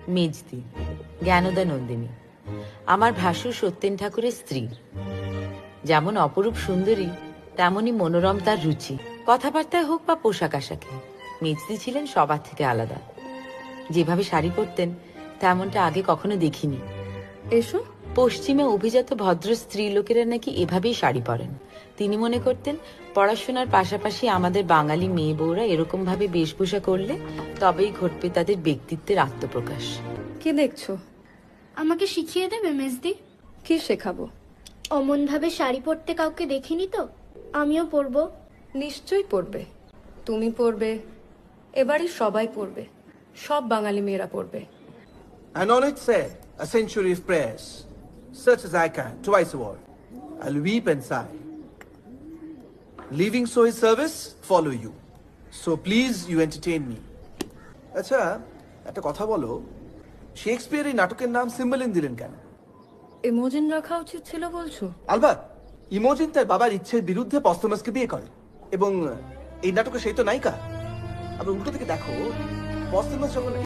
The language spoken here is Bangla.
মেজদি, জ্ঞানদা নন্দিনী, আমার ভাসুর সত্যেন ঠাকুরের স্ত্রী। যেমন অপরূপ সুন্দরী, তেমনই মনোরম তার রুচি। কথাবার্তায় হোক বা পোশাক আশাকে, মেজদি ছিলেন সবার থেকে আলাদা। যেভাবে শাড়ি পরতেন তেমনটা আগে কখনো দেখিনি। এসো। পশ্চিমে অভিজাত ভদ্র স্ত্রী লোকেরা নাকি এভাবেই শাড়ি পরেন। তিনি মনে করতেন পড়াশোনার পাশাপাশি আমাদের বাঙালি মেয়ে বউরা এরকম ভাবে বেশভূষা করলে তবেই ঘটবে তাদের ব্যক্তিত্বের আত্মপ্রকাশ। কি দেখছো? আমাকে শিখিয়ে দেবে মেজদি? কি শেখাবো? অমন ভাবে শাড়ি পরতে কাউকে দেখিনি তো, আমিও পরবো। নিশ্চয়ই পড়বে। তুমি পড়বে, এবারে সবাই পড়বে, সব বাঙালি মেয়েরা পড়বে। And on it said, a century of prayers, such as I can, twice a word. I'll weep and sigh. Leaving so his service, follow you. So please you entertain me. আচ্ছা, একটা কথা বলো, শেক্সপিয়ার এই নাটকের নাম সিম্বলিন দিলেন কেন? ইমোজিন রাখা উচিত ছিল বলছো? আলবাত, ইমোজিন তার বাবার ইচ্ছের বিরুদ্ধে পস্তুমাসকে বিয়ে করে, এবং এই নাটকে সেই তো নায়িকা। আবার উল্টো থেকে দেখো, পস্তুমাস যখন